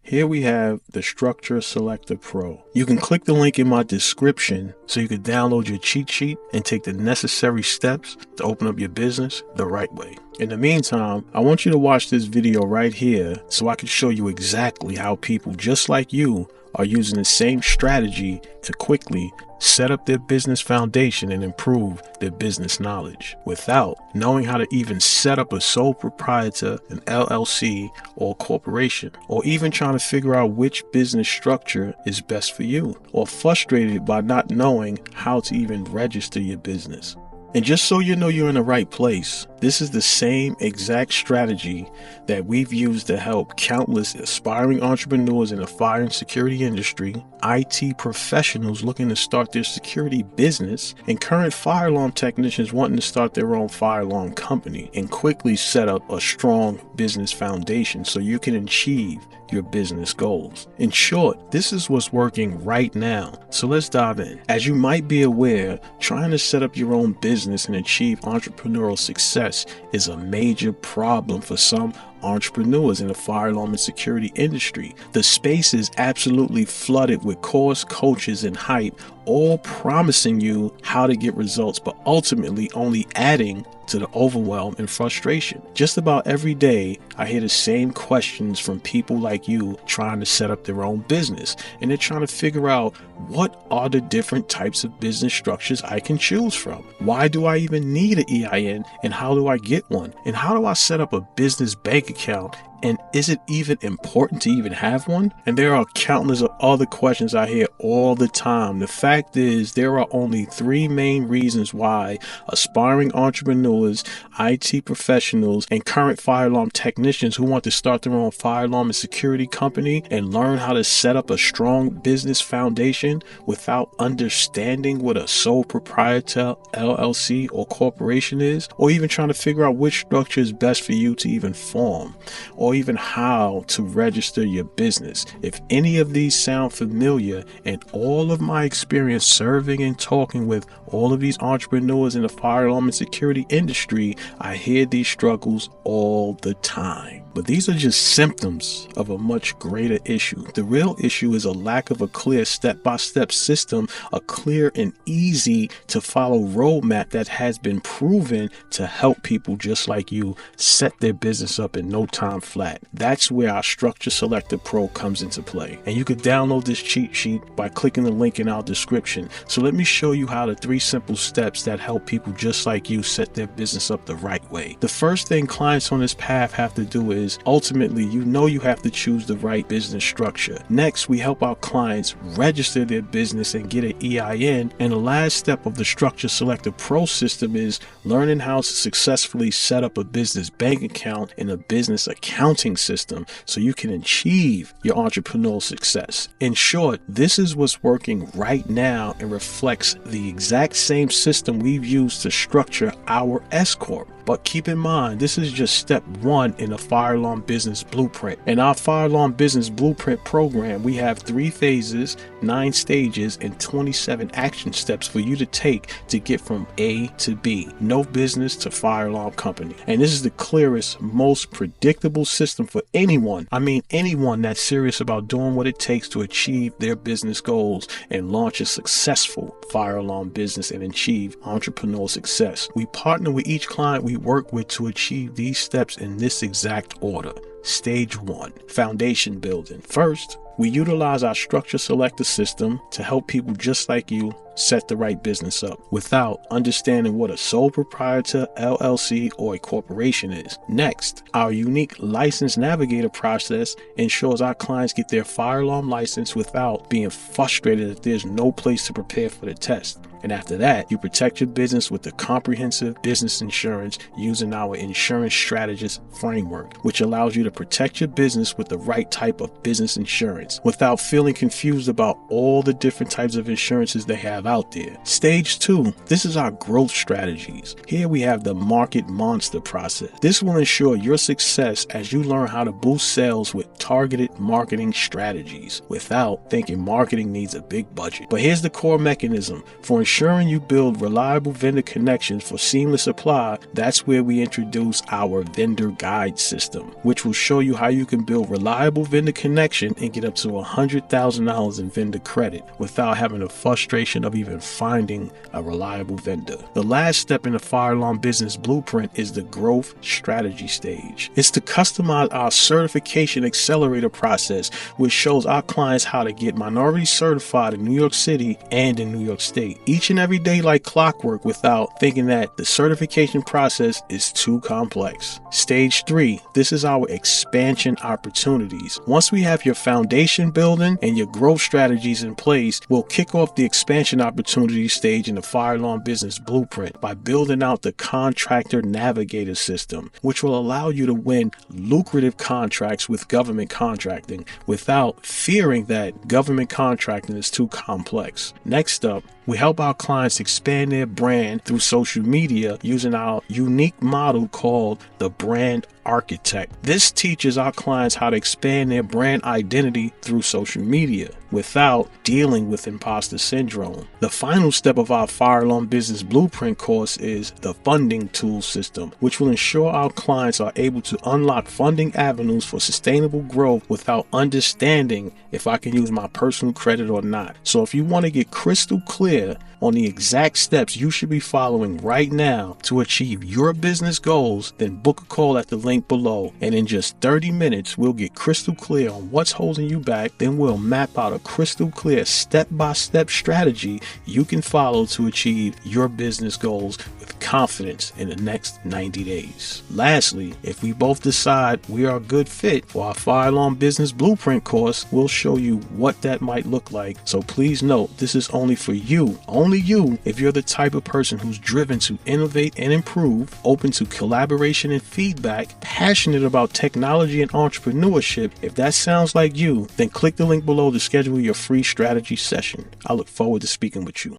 Here we have the Structure Selector Pro. You can click the link in my description so you can download your cheat sheet and take the necessary steps to open up your business the right way. In the meantime, I want you to watch this video right here so I can show you exactly how people just like you are using the same strategy to quickly set up their business foundation and improve their business knowledge without knowing how to even set up a sole proprietor, an LLC, or corporation, or even trying to figure out which business structure is best for you, or frustrated by not knowing how to even register your business. And just so you know you're in the right place, this is the same exact strategy that we've used to help countless aspiring entrepreneurs in the fire and security industry, IT professionals looking to start their security business, and current fire alarm technicians wanting to start their own fire alarm company and quickly set up a strong business foundation so you can achieve your business goals. In short, this is what's working right now. So let's dive in. As you might be aware, trying to set up your own business and achieve entrepreneurial success is a major problem for some entrepreneurs in the fire alarm and security industry. The space is absolutely flooded with course, coaches, and hype, all promising you how to get results, but ultimately only adding to the overwhelm and frustration. Just about every day, I hear the same questions from people like you trying to set up their own business, and they're trying to figure out what are the different types of business structures I can choose from. Why do I even need an EIN, and how do I get one? And how do I set up a business bank account? And is it even important to even have one? And there are countless of other questions I hear all the time. The fact is, there are only three main reasons why aspiring entrepreneurs, IT professionals, and current fire alarm technicians who want to start their own fire alarm and security company and learn how to set up a strong business foundation without understanding what a sole proprietor, LLC, or corporation is, or even trying to figure out which structure is best for you to even form, or even how to register your business. If any of these sound familiar, and all of my experience serving and talking with all of these entrepreneurs in the fire alarm and security industry, I hear these struggles all the time. But these are just symptoms of a much greater issue. The real issue is a lack of a clear step-by-step system, a clear and easy to follow roadmap that has been proven to help people just like you set their business up in no time flat. That's where our Structure Selector Pro comes into play. And you can download this cheat sheet by clicking the link in our description. So let me show you how the 3 simple steps that help people just like you set their business up the right way. The first thing clients on this path have to do is ultimately, you have to choose the right business structure. Next, we help our clients register their business and get an EIN. And the last step of the Structure Selector Pro system is learning how to successfully set up a business bank account and a business accounting system so you can achieve your entrepreneurial success. In short, this is what's working right now and reflects the exact same system we've used to structure our S Corp. But keep in mind, this is just step 1 in the Fire Alarm Business Blueprint. In our Fire Alarm Business Blueprint program, we have 3 phases, 9 stages, and 27 action steps for you to take to get from A to B, no business to fire alarm company. And this is the clearest, most predictable system for anyone that's serious about doing what it takes to achieve their business goals and launch a successful fire alarm business and achieve entrepreneurial success. We partner with each client we work with to achieve these steps in this exact order. Stage 1, foundation building. First, we utilize our Structure Selector system to help people just like you set the right business up without understanding what a sole proprietor, LLC, or a corporation is. Next, our unique License Navigator process ensures our clients get their fire alarm license without being frustrated that there's no place to prepare for the test. And after that, you protect your business with the comprehensive business insurance using our insurance strategist framework, which allows you to protect your business with the right type of business insurance without feeling confused about all the different types of insurances they have out there. Stage 2, this is our growth strategies. Here we have the Market Monster process. This will ensure your success as you learn how to boost sales with targeted marketing strategies without thinking marketing needs a big budget. But here's the core mechanism for ensuring you build reliable vendor connections for seamless supply, that's where we introduce our vendor guide system, which will show you how you can build reliable vendor connection and get up to $100,000 in vendor credit without having the frustration of even finding a reliable vendor. The last step in the fire alarm business blueprint is the growth strategy stage. It's to customize our certification accelerator process, which shows our clients how to get minority certified in New York City and in New York State each and every day like clockwork without thinking that the certification process is too complex. Stage 3, this is our expansion opportunities. Once we have your foundation building and your growth strategies in place, we'll kick off the expansion opportunity stage in the fire alarm business blueprint by building out the contractor navigator system, which will allow you to win lucrative contracts with government contracting without fearing that government contracting is too complex. Next up, we help our clients expand their brand through social media using our unique model called the brand architect. This teaches our clients how to expand their brand identity through social media without dealing with imposter syndrome. The final step of our fire alarm business blueprint course is the funding tool system, which will ensure our clients are able to unlock funding avenues for sustainable growth without understanding if I can use my personal credit or not. So if you want to get crystal clear on the exact steps you should be following right now to achieve your business goals, then book a call at the link below, and in just 30 minutes we'll get crystal clear on what's holding you back. Then we'll map out a crystal clear step-by-step strategy you can follow to achieve your business goals with confidence in the next 90 days. Lastly, if we both decide we are a good fit for our fire alarm business blueprint course, we'll show you what that might look like. So please note, this is only for you, only you, if you're the type of person who's driven to innovate and improve, open to collaboration and feedback, passionate about technology and entrepreneurship. If that sounds like you, then click the link below to schedule your free strategy session. I look forward to speaking with you.